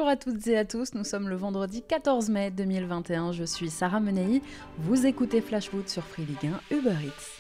Bonjour à toutes et à tous, nous sommes le vendredi 14 mai 2021, je suis Sarah Menei, vous écoutez Flash Foot sur Free Ligue 1 Uber Eats.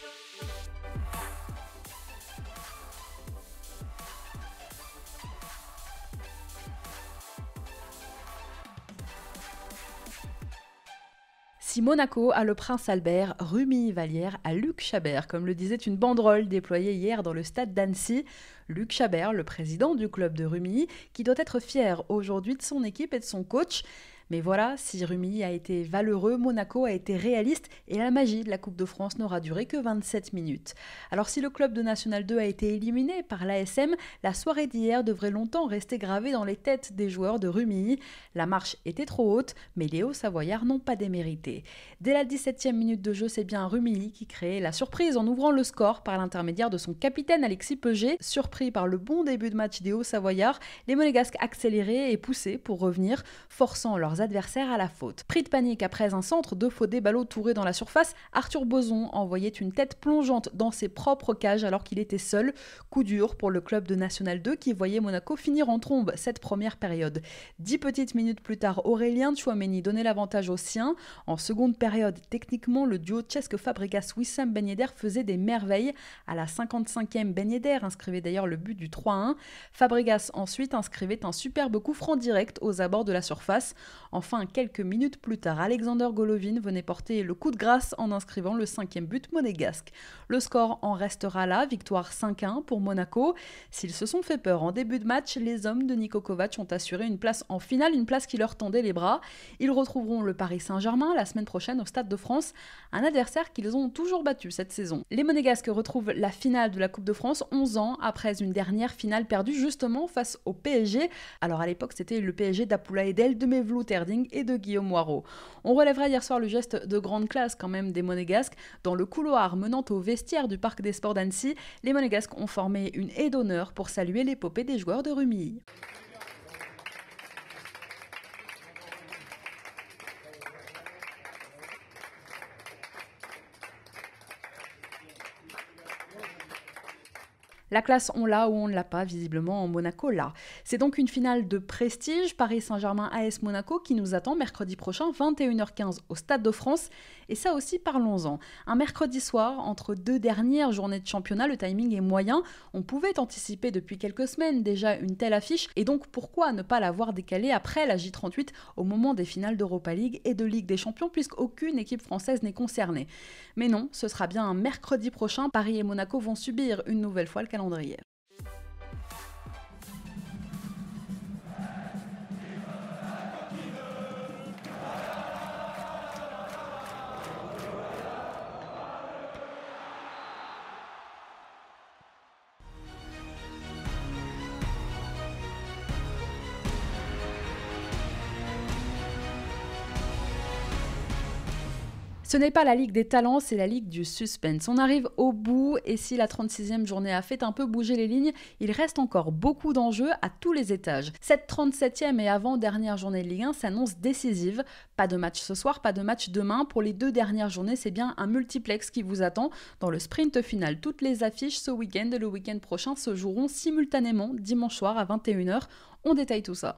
Si Monaco a le Prince Albert, Rumilly-Vallière a Luc Chabert, comme le disait une banderole déployée hier dans le stade d'Annecy. Luc Chabert, le président du club de Rumilly, qui doit être fier aujourd'hui de son équipe et de son coach. Mais voilà, si Rumilly a été valeureux, Monaco a été réaliste et la magie de la Coupe de France n'aura duré que 27 minutes. Alors si le club de National 2 a été éliminé par l'ASM, la soirée d'hier devrait longtemps rester gravée dans les têtes des joueurs de Rumilly. La marche était trop haute, mais les Hauts-Savoyards n'ont pas démérité. Dès la 17e minute de jeu, c'est bien Rumilly qui crée la surprise en ouvrant le score par l'intermédiaire de son capitaine Alexis Peugeot. Surpris par le bon début de match des Hauts-Savoyards, les Monégasques accéléraient et poussaient pour revenir, forçant leurs adversaires à la faute. Pris de panique après un centre de Fodé Ballo touré dans la surface, Arthur Boson envoyait une tête plongeante dans ses propres cages alors qu'il était seul. Coup dur pour le club de National 2 qui voyait Monaco finir en trombe cette première période. 10 petites minutes plus tard, Aurélien Tchouaméni donnait l'avantage aux siens. En seconde période, techniquement, le duo Cesc-Fabregas-Wissam Ben Yedder faisait des merveilles. À la 55e, Ben Yedder inscrivait d'ailleurs le but du 3-1. Fabregas ensuite inscrivait un superbe coup franc direct aux abords de la surface. Enfin, quelques minutes plus tard, Alexander Golovin venait porter le coup de grâce en inscrivant le 5e but monégasque. Le score en restera là, victoire 5-1 pour Monaco. S'ils se sont fait peur en début de match, les hommes de Niko Kovac ont assuré une place en finale, une place qui leur tendait les bras. Ils retrouveront le Paris Saint-Germain la semaine prochaine au Stade de France, un adversaire qu'ils ont toujours battu cette saison. Les Monégasques retrouvent la finale de la Coupe de France 11 ans après une dernière finale perdue justement face au PSG. Alors à l'époque, c'était le PSG d'Apoula Edel, de Mevlou Terding et de Guillaume Moirot. On relèverait hier soir le geste de grande classe quand même des Monégasques. Dans le couloir menant au vestiaire du Parc des Sports d'Annecy, les Monégasques ont formé une haie d'honneur pour saluer l'épopée des joueurs de Rumilly. La classe, on l'a ou on ne l'a pas, visiblement en Monaco, là. C'est donc une finale de prestige, Paris Saint-Germain AS Monaco, qui nous attend mercredi prochain, 21h15 au Stade de France. Et ça aussi, parlons-en. Un mercredi soir, entre deux dernières journées de championnat, le timing est moyen. On pouvait anticiper depuis quelques semaines déjà une telle affiche, et donc pourquoi ne pas l'avoir décalée après la J38 au moment des finales d'Europa League et de Ligue des Champions, puisqu'aucune équipe française n'est concernée. Mais non, ce sera bien un mercredi prochain, Paris et Monaco vont subir une nouvelle fois le calendrier. Ce n'est pas la Ligue des talents, c'est la Ligue du suspense. On arrive au bout et si la 36e journée a fait un peu bouger les lignes, il reste encore beaucoup d'enjeux à tous les étages. Cette 37e et avant-dernière journée de Ligue 1 s'annonce décisive. Pas de match ce soir, pas de match demain. Pour les deux dernières journées, c'est bien un multiplex qui vous attend. Dans le sprint final, toutes les affiches ce week-end et le week-end prochain se joueront simultanément dimanche soir à 21h. On détaille tout ça.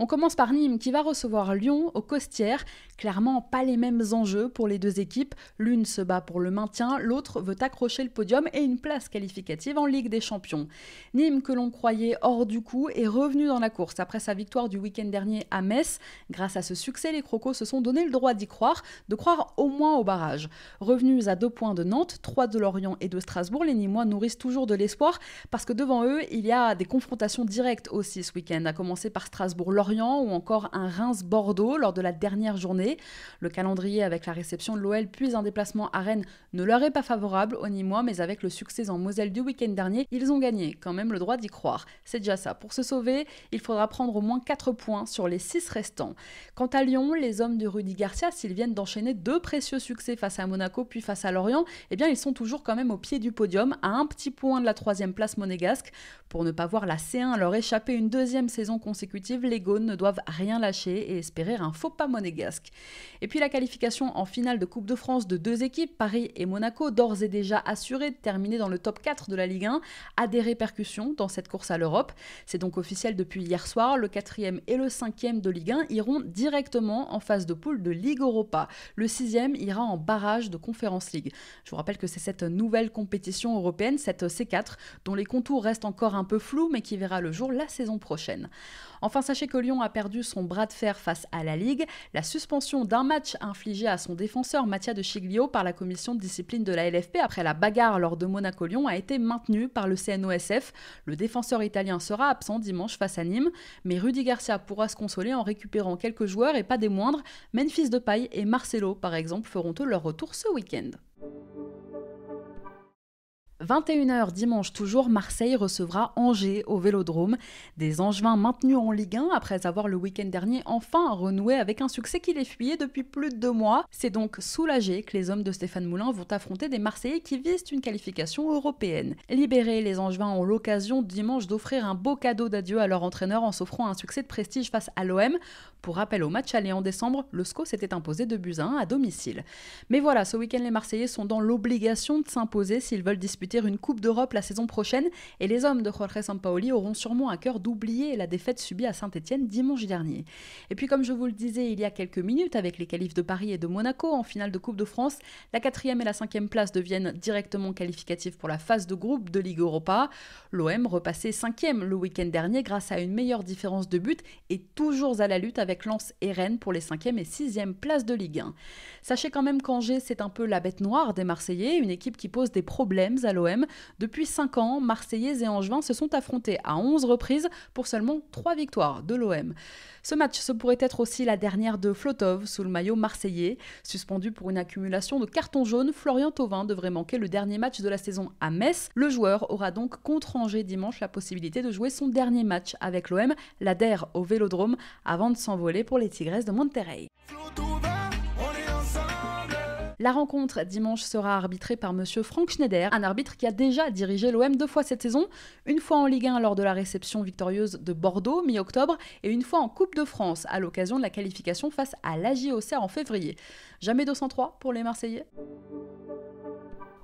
On commence par Nîmes qui va recevoir Lyon au Costières. Clairement, pas les mêmes enjeux pour les deux équipes. L'une se bat pour le maintien, l'autre veut accrocher le podium et une place qualificative en Ligue des Champions. Nîmes, que l'on croyait hors du coup, est revenu dans la course après sa victoire du week-end dernier à Metz. Grâce à ce succès, les Crocos se sont donné le droit d'y croire, de croire au moins au barrage. Revenus à 2 points de Nantes, 3 de Lorient et de Strasbourg, les Nîmois nourrissent toujours de l'espoir parce que devant eux, il y a des confrontations directes aussi ce week-end, à commencer par Strasbourg-Lorient ou encore un Reims-Bordeaux lors de la dernière journée. Le calendrier avec la réception de l'OL puis un déplacement à Rennes ne leur est pas favorable aux Nîmois, mais avec le succès en Moselle du week-end dernier, ils ont gagné quand même le droit d'y croire. C'est déjà ça. Pour se sauver, il faudra prendre au moins 4 points sur les 6 restants. Quant à Lyon, les hommes de Rudy Garcia, s'ils viennent d'enchaîner 2 précieux succès face à Monaco puis face à Lorient, eh bien ils sont toujours quand même au pied du podium, à un petit point de la 3e place monégasque. Pour ne pas voir la C1 leur échapper une 2e saison consécutive, les Gaunes Jaunes ne doivent rien lâcher et espérer un faux pas monégasque. Et puis la qualification en finale de Coupe de France de 2 équipes, Paris et Monaco, d'ores et déjà assurées de terminer dans le top 4 de la Ligue 1, a des répercussions dans cette course à l'Europe. C'est donc officiel depuis hier soir, le 4e et le 5e de Ligue 1 iront directement en phase de poule de Ligue Europa. Le 6e ira en barrage de Conference League. Je vous rappelle que c'est cette nouvelle compétition européenne, cette C4, dont les contours restent encore un peu flous, mais qui verra le jour la saison prochaine. Enfin, sachez que Lyon a perdu son bras de fer face à la Ligue. La suspension d'un match infligée à son défenseur Mattia De Sciglio par la commission de discipline de la LFP après la bagarre lors de Monaco-Lyon a été maintenue par le CNOSF. Le défenseur italien sera absent dimanche face à Nîmes, mais Rudy Garcia pourra se consoler en récupérant quelques joueurs et pas des moindres. Memphis Depay et Marcelo, par exemple, feront eux leur retour ce week-end. 21h dimanche toujours, Marseille recevra Angers au Vélodrome. Des Angevins maintenus en Ligue 1 après avoir le week-end dernier enfin renoué avec un succès qui les fuyait depuis plus de 2 mois. C'est donc soulagé que les hommes de Stéphane Moulin vont affronter des Marseillais qui visent une qualification européenne. Libérés, les Angevins ont l'occasion dimanche d'offrir un beau cadeau d'adieu à leur entraîneur en s'offrant un succès de prestige face à l'OM. Pour rappel, au match aller en décembre, le SCO s'était imposé 2-1 à domicile. Mais voilà, ce week-end les Marseillais sont dans l'obligation de s'imposer s'ils veulent disputer une Coupe d'Europe la saison prochaine et les hommes de Jorge Sampaoli auront sûrement à cœur d'oublier la défaite subie à Saint-Etienne dimanche dernier. Et puis comme je vous le disais il y a quelques minutes avec les qualifs de Paris et de Monaco en finale de Coupe de France, la 4e et la 5e place deviennent directement qualificatives pour la phase de groupe de Ligue Europa. L'OM repassait 5e le week-end dernier grâce à une meilleure différence de but et toujours à la lutte avec Lens et Rennes pour les 5e et 6e places de Ligue 1. Sachez quand même qu'Angers c'est un peu la bête noire des Marseillais, une équipe qui pose des problèmes à l'OM. Depuis 5 ans, Marseillais et Angevins se sont affrontés à 11 reprises pour seulement 3 victoires de l'OM. Ce match, ce pourrait être aussi la dernière de Flotov sous le maillot marseillais. Suspendu pour une accumulation de cartons jaunes, Florian Thauvin devrait manquer le dernier match de la saison à Metz. Le joueur aura donc contre Angers dimanche la possibilité de jouer son dernier match avec l'OM, l'Ader au Vélodrome, avant de s'envoler pour les Tigresses de Monterrey. La rencontre dimanche sera arbitrée par monsieur Frank Schneider, un arbitre qui a déjà dirigé l'OM 2 fois cette saison, une fois en Ligue 1 lors de la réception victorieuse de Bordeaux mi-octobre et une fois en Coupe de France à l'occasion de la qualification face à l'AJ Auxerre en février. Jamais 203 pour les Marseillais.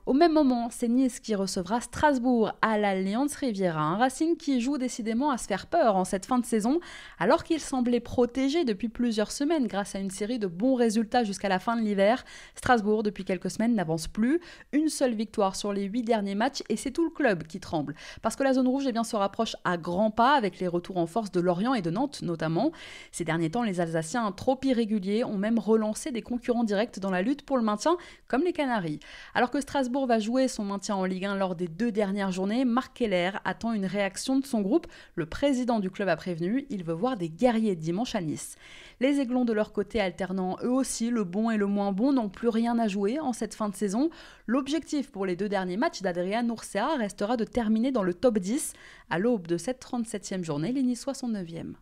Au même moment, c'est Nice qui recevra Strasbourg à l'Allianz Riviera, un Racing qui joue décidément à se faire peur en cette fin de saison, alors qu'il semblait protégé depuis plusieurs semaines grâce à une série de bons résultats jusqu'à la fin de l'hiver. Strasbourg, depuis quelques semaines, n'avance plus. Une seule victoire sur les 8 derniers matchs et c'est tout le club qui tremble. Parce que la zone rouge se rapproche à grands pas avec les retours en force de Lorient et de Nantes notamment. Ces derniers temps, les Alsaciens trop irréguliers ont même relancé des concurrents directs dans la lutte pour le maintien, comme les Canaries. Alors que Strasbourg va jouer son maintien en Ligue 1 lors des 2 dernières journées, Marc Keller attend une réaction de son groupe. Le président du club a prévenu, il veut voir des guerriers dimanche à Nice. Les Aiglons de leur côté, alternant eux aussi le bon et le moins bon, n'ont plus rien à jouer en cette fin de saison. L'objectif pour les 2 derniers matchs d'Adrian Urcea restera de terminer dans le top 10. À l'aube de cette 37e journée, les Niçois sont 9e.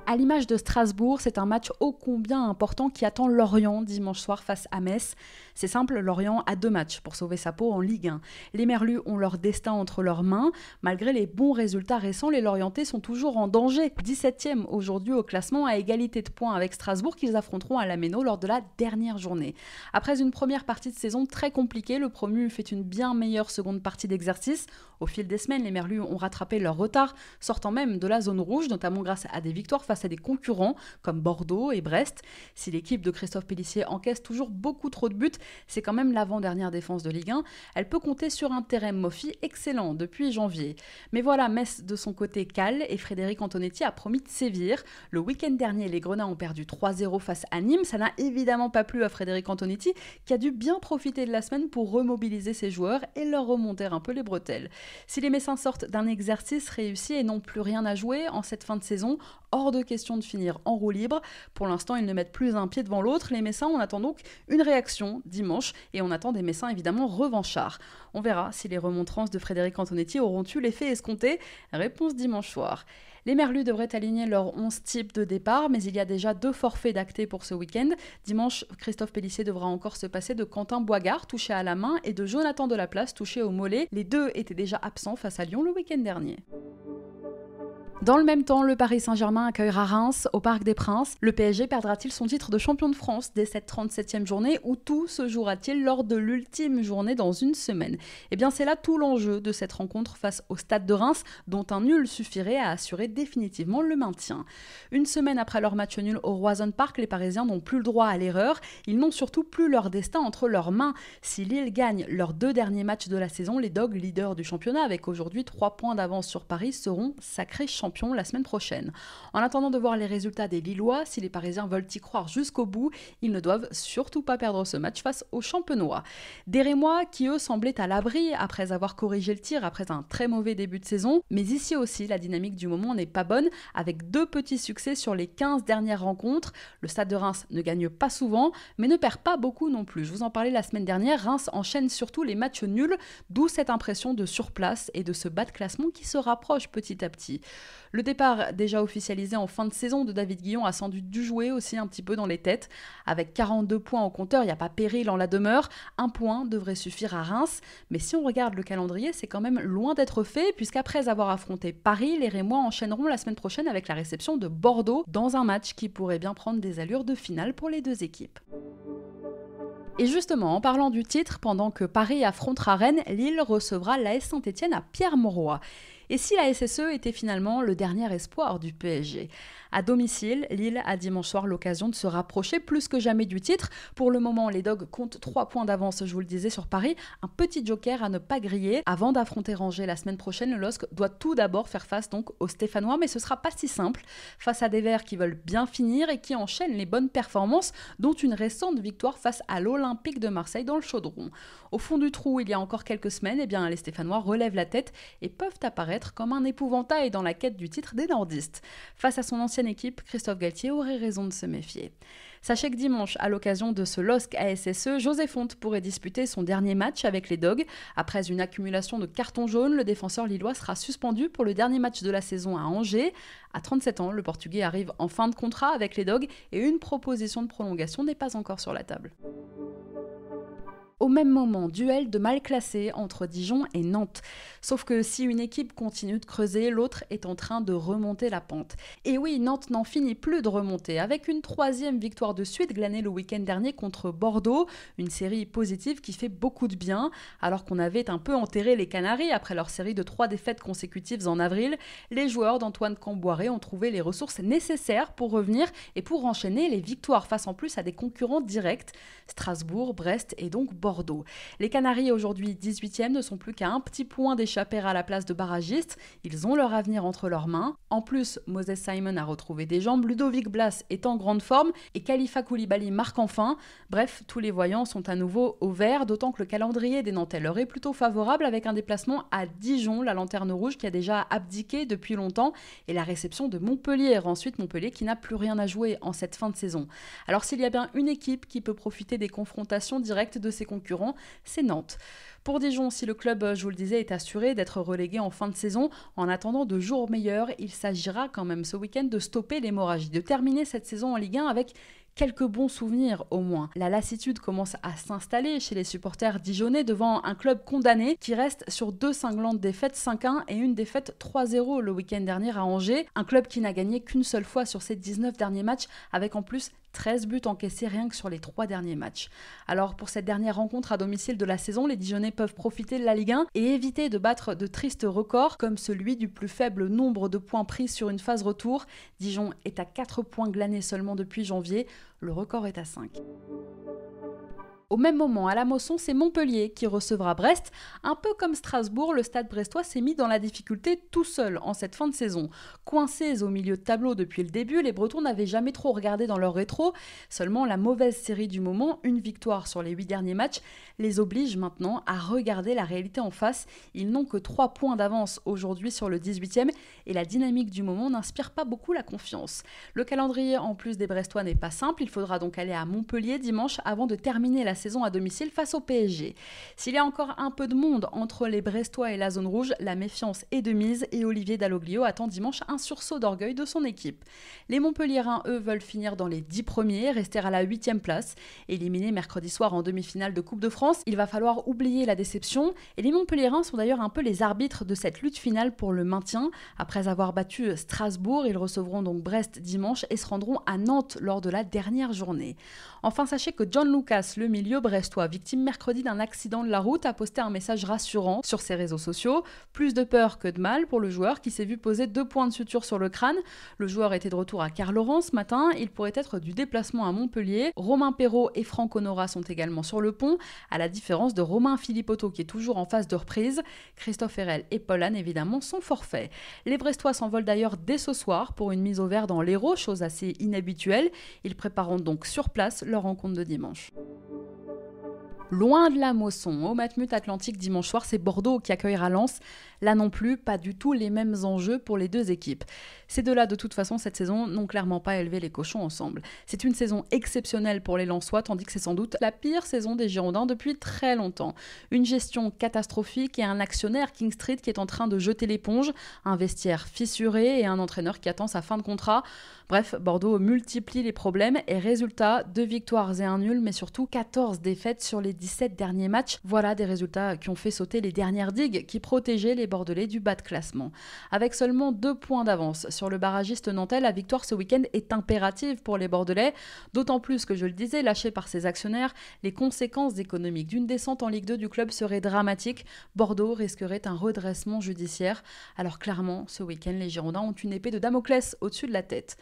À l'image de Strasbourg, c'est un match ô combien important qui attend Lorient dimanche soir face à Metz. C'est simple, Lorient a 2 matchs pour sauver sa peau en Ligue 1. Les Merlus ont leur destin entre leurs mains. Malgré les bons résultats récents, les Lorientais sont toujours en danger. 17e aujourd'hui au classement à égalité de points avec Strasbourg qu'ils affronteront à la Méno lors de la dernière journée. Après une première partie de saison très compliquée, le promu fait une bien meilleure seconde partie d'exercice. Au fil des semaines, les Merlus ont rattrapé leur retard, sortant même de la zone rouge, notamment grâce à des victoires face à des concurrents comme Bordeaux et Brest. Si l'équipe de Christophe Pélissier encaisse toujours beaucoup trop de buts, c'est quand même l'avant-dernière défense de Ligue 1. Elle peut compter sur un Terem Moffi excellent depuis janvier. Mais voilà, Metz de son côté cale et Frédéric Antonetti a promis de sévir. Le week-end dernier, les Grenats ont perdu 3-0 face à Nîmes. Ça n'a évidemment pas plu à Frédéric Antonetti qui a dû bien profiter de la semaine pour remobiliser ses joueurs et leur remonter un peu les bretelles. Si les Messins sortent d'un exercice réussi et n'ont plus rien à jouer en cette fin de saison, hors de question de finir en roue libre. Pour l'instant, ils ne mettent plus un pied devant l'autre. Les Messins, on attend donc une réaction dimanche et on attend des Messins évidemment revanchards. On verra si les remontrances de Frédéric Antonetti auront eu l'effet escompté. Réponse dimanche soir. Les Merlus devraient aligner leurs 11 types de départ, mais il y a déjà 2 forfaits d'actés pour ce week-end. Dimanche, Christophe Pélissier devra encore se passer de Quentin Boigard, touché à la main, et de Jonathan Delaplace, touché au mollet. Les 2 étaient déjà absents face à Lyon le week-end dernier. Dans le même temps, le Paris Saint-Germain accueillera Reims au Parc des Princes. Le PSG perdra-t-il son titre de champion de France dès cette 37e journée ou tout se jouera-t-il lors de l'ultime journée dans une semaine? Eh bien c'est là tout l'enjeu de cette rencontre face au Stade de Reims dont un nul suffirait à assurer définitivement le maintien. Une semaine après leur match nul au Roazhon Park, les Parisiens n'ont plus le droit à l'erreur. Ils n'ont surtout plus leur destin entre leurs mains. Si Lille gagne leurs 2 derniers matchs de la saison, les Dogs, leaders du championnat avec aujourd'hui 3 points d'avance sur Paris, seront sacrés champions la semaine prochaine. En attendant de voir les résultats des Lillois, si les Parisiens veulent y croire jusqu'au bout, ils ne doivent surtout pas perdre ce match face aux Champenois. Des Rémois qui eux semblaient à l'abri après avoir corrigé le tir après un très mauvais début de saison, mais ici aussi la dynamique du moment n'est pas bonne avec 2 petits succès sur les 15 dernières rencontres. Le Stade de Reims ne gagne pas souvent, mais ne perd pas beaucoup non plus. Je vous en parlais la semaine dernière, Reims enchaîne surtout les matchs nuls, d'où cette impression de surplace et de ce bas de classement qui se rapproche petit à petit. Le départ déjà officialisé en fin de saison de David Guillon a sans doute dû jouer aussi un petit peu dans les têtes. Avec 42 points au compteur, il n'y a pas péril en la demeure. Un point devrait suffire à Reims. Mais si on regarde le calendrier, c'est quand même loin d'être fait, puisqu'après avoir affronté Paris, les Rémois enchaîneront la semaine prochaine avec la réception de Bordeaux, dans un match qui pourrait bien prendre des allures de finale pour les 2 équipes. Et justement, en parlant du titre, pendant que Paris affrontera Rennes, Lille recevra l'AS Saint-Etienne à Pierre-Mauroy. Et si la SSE était finalement le dernier espoir du PSG? À domicile, Lille a dimanche soir l'occasion de se rapprocher plus que jamais du titre. Pour le moment, les Dogs comptent 3 points d'avance, je vous le disais, sur Paris. Un petit joker à ne pas griller. Avant d'affronter Angers la semaine prochaine, le LOSC doit tout d'abord faire face donc aux Stéphanois, mais ce sera pas si simple. Face à des Verts qui veulent bien finir et qui enchaînent les bonnes performances, dont une récente victoire face à l'Olympique de Marseille dans le Chaudron. Au fond du trou, il y a encore quelques semaines, les Stéphanois relèvent la tête et peuvent apparaître comme un épouvantail dans la quête du titre des nordistes. Face à son ancienne équipe, Christophe Galtier aurait raison de se méfier. Sachez que dimanche, à l'occasion de ce LOSC ASSE, José Fonte pourrait disputer son dernier match avec les Dogs. Après une accumulation de cartons jaunes, le défenseur lillois sera suspendu pour le dernier match de la saison à Angers. À 37 ans, le Portugais arrive en fin de contrat avec les Dogs et une proposition de prolongation n'est pas encore sur la table. Au même moment, duel de mal classés entre Dijon et Nantes. Sauf que si une équipe continue de creuser, l'autre est en train de remonter la pente. Et oui, Nantes n'en finit plus de remonter, avec une 3e victoire de suite glanée le week-end dernier contre Bordeaux, une série positive qui fait beaucoup de bien. Alors qu'on avait un peu enterré les Canaries après leur série de 3 défaites consécutives en avril, les joueurs d'Antoine Camboiré ont trouvé les ressources nécessaires pour revenir et pour enchaîner les victoires face en plus à des concurrents directs, Strasbourg, Brest et donc Bordeaux. Les Canaries, aujourd'hui 18e, ne sont plus qu'à un petit point d'échapper à la place de barragistes. Ils ont leur avenir entre leurs mains. En plus, Moses Simon a retrouvé des jambes, Ludovic Blas est en grande forme et Khalifa Koulibaly marque enfin. Bref, tous les voyants sont à nouveau au vert, d'autant que le calendrier des Nantais leur est plutôt favorable avec un déplacement à Dijon, la lanterne rouge qui a déjà abdiqué depuis longtemps, et la réception de Montpellier. Ensuite, Montpellier qui n'a plus rien à jouer en cette fin de saison. Alors s'il y a bien une équipe qui peut profiter des confrontations directes de ses concurrents, c'est Nantes. Pour Dijon, si le club, je vous le disais, est assuré d'être relégué en fin de saison, en attendant de jours meilleurs, il s'agira quand même ce week-end de stopper l'hémorragie, de terminer cette saison en Ligue 1 avec quelques bons souvenirs au moins. La lassitude commence à s'installer chez les supporters dijonnais devant un club condamné qui reste sur 2 cinglantes défaites 5-1 et une défaite 3-0 le week-end dernier à Angers. Un club qui n'a gagné qu'une seule fois sur ses 19 derniers matchs, avec en plus 13 buts encaissés rien que sur les 3 derniers matchs. Alors pour cette dernière rencontre à domicile de la saison, les Dijonnais peuvent profiter de la Ligue 1 et éviter de battre de tristes records comme celui du plus faible nombre de points pris sur une phase retour. Dijon est à 4 points glanés seulement depuis janvier, le record est à 5. Au même moment, à la Mosson, c'est Montpellier qui recevra Brest. Un peu comme Strasbourg, le stade brestois s'est mis dans la difficulté tout seul en cette fin de saison. Coincés au milieu de tableau depuis le début, les Bretons n'avaient jamais trop regardé dans leur rétro. Seulement la mauvaise série du moment, une victoire sur les 8 derniers matchs, les oblige maintenant à regarder la réalité en face. Ils n'ont que 3 points d'avance aujourd'hui sur le 18e et la dynamique du moment n'inspire pas beaucoup la confiance. Le calendrier en plus des Brestois n'est pas simple, il faudra donc aller à Montpellier dimanche avant de terminer la saison à domicile face au PSG. S'il y a encore un peu de monde entre les Brestois et la zone rouge, la méfiance est de mise et Olivier Dalloglio attend dimanche un sursaut d'orgueil de son équipe. Les Montpelliérains, eux, veulent finir dans les 10 premiers, rester à la 8e place. Éliminés mercredi soir en demi-finale de Coupe de France, il va falloir oublier la déception. Et les Montpelliérains sont d'ailleurs un peu les arbitres de cette lutte finale pour le maintien. Après avoir battu Strasbourg, ils recevront donc Brest dimanche et se rendront à Nantes lors de la dernière journée. Enfin, sachez que John Lucas, le milieu brestois, victime mercredi d'un accident de la route, a posté un message rassurant sur ses réseaux sociaux. Plus de peur que de mal pour le joueur qui s'est vu poser 2 points de suture sur le crâne. Le joueur était de retour à Carleran ce matin. Il pourrait être du déplacement à Montpellier. Romain Perrault et Franck Honora sont également sur le pont, à la différence de Romain Philippotto qui est toujours en phase de reprise. Christophe Herrel et Paul Anne évidemment sont forfaits. Les Brestois s'envolent d'ailleurs dès ce soir pour une mise au vert dans l'Hérault, chose assez inhabituelle. Ils prépareront donc sur place leur rencontre de dimanche. Loin de la Mosson, au Matmut Atlantique dimanche soir, c'est Bordeaux qui accueillera Lens. Là non plus, pas du tout les mêmes enjeux pour les deux équipes. Ces deux-là, de toute façon, cette saison, n'ont clairement pas élevé les cochons ensemble. C'est une saison exceptionnelle pour les Lensois, tandis que c'est sans doute la pire saison des Girondins depuis très longtemps. Une gestion catastrophique et un actionnaire, King Street, qui est en train de jeter l'éponge, un vestiaire fissuré et un entraîneur qui attend sa fin de contrat. Bref, Bordeaux multiplie les problèmes et résultat, 2 victoires et 1 nul, mais surtout 14 défaites sur les 17 derniers matchs. Voilà des résultats qui ont fait sauter les dernières digues qui protégeaient les Bordelais du bas de classement. Avec seulement 2 points d'avance sur le barragiste nantais, la victoire ce week-end est impérative pour les Bordelais, d'autant plus que, je le disais, lâché par ses actionnaires, les conséquences économiques d'une descente en Ligue 2 du club seraient dramatiques. Bordeaux risquerait un redressement judiciaire. Alors clairement, ce week-end, les Girondins ont une épée de Damoclès au-dessus de la tête.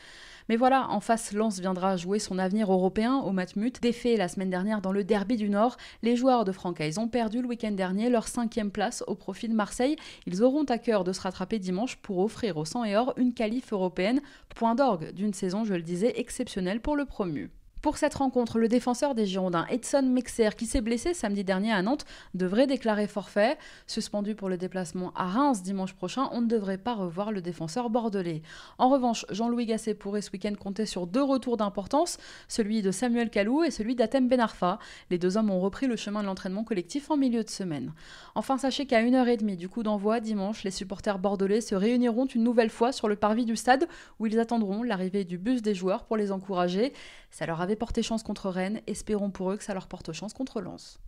Mais voilà, en face, Lens viendra jouer son avenir européen au Matmut. Défait la semaine dernière dans le derby du Nord, les joueurs de Francaise ont perdu le week-end dernier leur 5e place au profit de Marseille. Ils auront à cœur de se rattraper dimanche pour offrir au sang et or une qualif européenne. Point d'orgue d'une saison, je le disais, exceptionnelle pour le promu. Pour cette rencontre, le défenseur des Girondins, Edson Mexer, qui s'est blessé samedi dernier à Nantes, devrait déclarer forfait. Suspendu pour le déplacement à Reims dimanche prochain, on ne devrait pas revoir le défenseur bordelais. En revanche, Jean-Louis Gasset pourrait ce week-end compter sur 2 retours d'importance, celui de Samuel Kalou et celui d'Atem Benarfa. Les 2 hommes ont repris le chemin de l'entraînement collectif en milieu de semaine. Enfin, sachez qu'à 1h30 du coup d'envoi, dimanche, les supporters bordelais se réuniront une nouvelle fois sur le parvis du stade où ils attendront l'arrivée du bus des joueurs pour les encourager. Ça leur avait porté chance contre Rennes, espérons pour eux que ça leur porte chance contre Lens.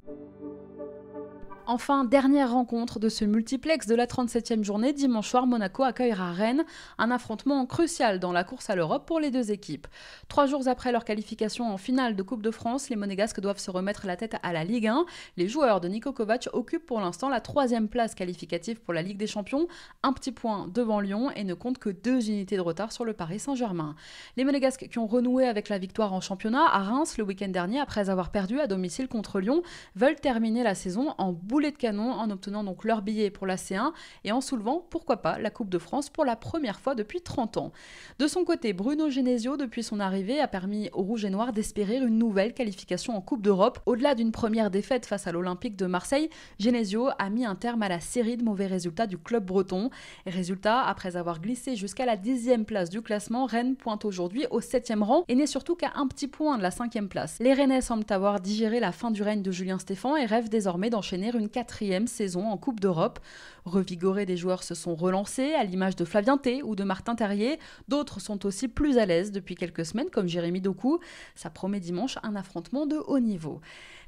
Enfin, dernière rencontre de ce multiplex de la 37e journée, dimanche soir, Monaco accueillera Rennes, un affrontement crucial dans la course à l'Europe pour les 2 équipes. 3 jours après leur qualification en finale de Coupe de France, les Monégasques doivent se remettre la tête à la Ligue 1. Les joueurs de Niko Kovac occupent pour l'instant la 3e place qualificative pour la Ligue des Champions, un petit point devant Lyon et ne comptent que 2 unités de retard sur le Paris Saint-Germain. Les Monégasques qui ont renoué avec la victoire en championnat à Reims le week-end dernier après avoir perdu à domicile contre Lyon, veulent terminer la saison en boulet de canon en obtenant donc leur billet pour la C1 et en soulevant, pourquoi pas, la Coupe de France pour la première fois depuis 30 ans. De son côté, Bruno Genesio, depuis son arrivée, a permis aux Rouges et Noirs d'espérer une nouvelle qualification en Coupe d'Europe. Au-delà d'une première défaite face à l'Olympique de Marseille, Genesio a mis un terme à la série de mauvais résultats du club breton. Et résultat, après avoir glissé jusqu'à la 10e place du classement, Rennes pointe aujourd'hui au 7e rang et n'est surtout qu'à un petit point de la 5e place. Les Rennais semblent avoir digéré la fin du règne de Julien Stéphan et rêvent désormais d'enchaîner une 4e saison en Coupe d'Europe. Revigorés, des joueurs se sont relancés, à l'image de Flavien T ou de Martin Terrier. D'autres sont aussi plus à l'aise depuis quelques semaines, comme Jérémy Doku. Ça promet dimanche un affrontement de haut niveau.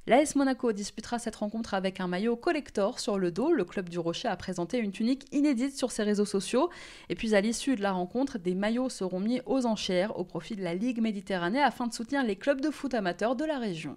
L'AS Monaco disputera cette rencontre avec un maillot collector sur le dos. Le club du Rocher a présenté une tunique inédite sur ses réseaux sociaux. Et puis à l'issue de la rencontre, des maillots seront mis aux enchères au profit de la Ligue Méditerranée afin de soutenir les clubs de foot amateurs de la région.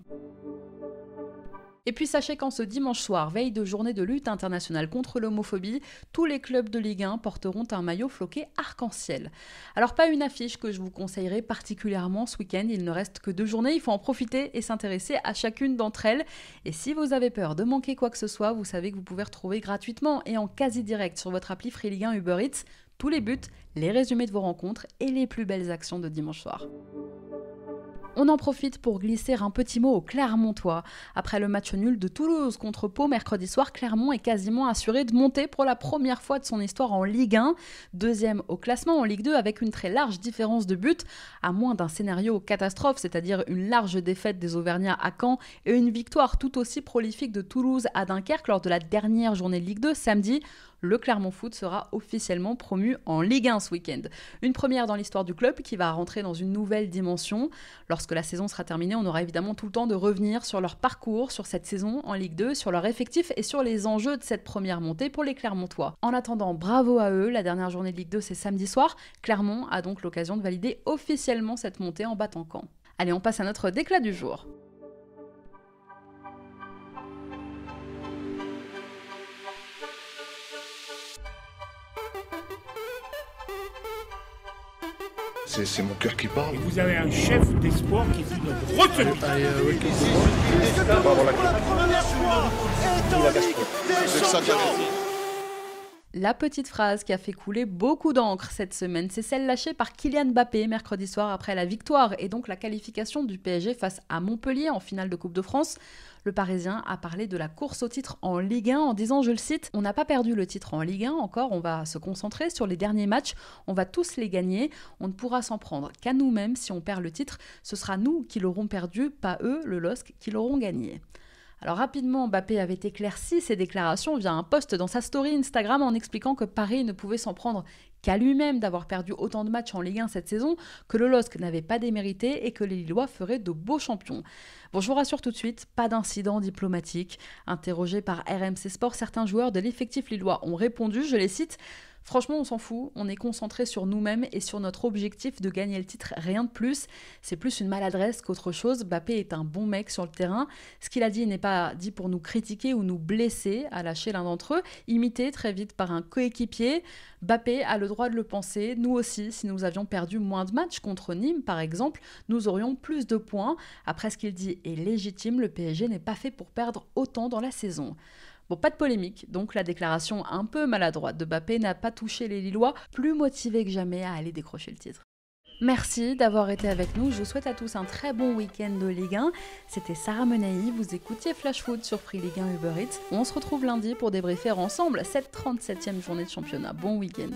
Et puis sachez qu'en ce dimanche soir, veille de journée de lutte internationale contre l'homophobie, tous les clubs de Ligue 1 porteront un maillot floqué arc-en-ciel. Alors pas une affiche que je vous conseillerais particulièrement ce week-end, il ne reste que 2 journées, il faut en profiter et s'intéresser à chacune d'entre elles. Et si vous avez peur de manquer quoi que ce soit, vous savez que vous pouvez retrouver gratuitement et en quasi-direct sur votre appli Free Ligue 1 Uber Eats tous les buts, les résumés de vos rencontres et les plus belles actions de dimanche soir. On en profite pour glisser un petit mot aux Clermontois. Après le match nul de Toulouse contre Pau mercredi soir, Clermont est quasiment assuré de monter pour la première fois de son histoire en Ligue 1. Deuxième au classement en Ligue 2 avec une très large différence de but, à moins d'un scénario catastrophe, c'est-à-dire une large défaite des Auvergnats à Caen et une victoire tout aussi prolifique de Toulouse à Dunkerque lors de la dernière journée de Ligue 2 samedi. Le Clermont Foot sera officiellement promu en Ligue 1 ce week-end. Une première dans l'histoire du club qui va rentrer dans une nouvelle dimension. Lorsque la saison sera terminée, on aura évidemment tout le temps de revenir sur leur parcours, sur cette saison en Ligue 2, sur leur effectif et sur les enjeux de cette première montée pour les Clermontois. En attendant, bravo à eux, la dernière journée de Ligue 2 c'est samedi soir. Clermont a donc l'occasion de valider officiellement cette montée en battant Caen. Allez, on passe à notre déclat du jour. C'est mon cœur qui parle. Et vous avez un chef d'espoir qui dit de retenir. La petite phrase qui a fait couler beaucoup d'encre cette semaine, c'est celle lâchée par Kylian Mbappé mercredi soir après la victoire et donc la qualification du PSG face à Montpellier en finale de Coupe de France. Le Parisien a parlé de la course au titre en Ligue 1 en disant, je le cite, « On n'a pas perdu le titre en Ligue 1 encore, on va se concentrer sur les derniers matchs, on va tous les gagner, on ne pourra s'en prendre qu'à nous-mêmes si on perd le titre, ce sera nous qui l'aurons perdu, pas eux, le LOSC, qui l'auront gagné ». Alors rapidement, Mbappé avait éclairci ses déclarations via un post dans sa story Instagram en expliquant que Paris ne pouvait s'en prendre qu'à lui-même d'avoir perdu autant de matchs en Ligue 1 cette saison, que le LOSC n'avait pas démérité et que les Lillois feraient de beaux champions. Bon, je vous rassure tout de suite, pas d'incident diplomatique. Interrogés par RMC Sport, certains joueurs de l'effectif lillois ont répondu, je les cite, « Franchement, on s'en fout, on est concentré sur nous-mêmes et sur notre objectif de gagner le titre, rien de plus. C'est plus une maladresse qu'autre chose. Mbappé est un bon mec sur le terrain. Ce qu'il a dit n'est pas dit pour nous critiquer ou nous blesser, a lâché l'un d'entre eux, imité très vite par un coéquipier. Mbappé a le droit de le penser. Nous aussi, si nous avions perdu moins de matchs contre Nîmes, par exemple, nous aurions plus de points. Après, ce qu'il dit est légitime, le PSG n'est pas fait pour perdre autant dans la saison. » Bon, pas de polémique, donc la déclaration un peu maladroite de Mbappé n'a pas touché les Lillois, plus motivés que jamais à aller décrocher le titre. Merci d'avoir été avec nous, je vous souhaite à tous un très bon week-end de Ligue 1. C'était Sarah Menahi, vous écoutiez Flash Foot sur Free Ligue 1 Uber Eats. On se retrouve lundi pour débriefer ensemble cette 37e journée de championnat. Bon week-end.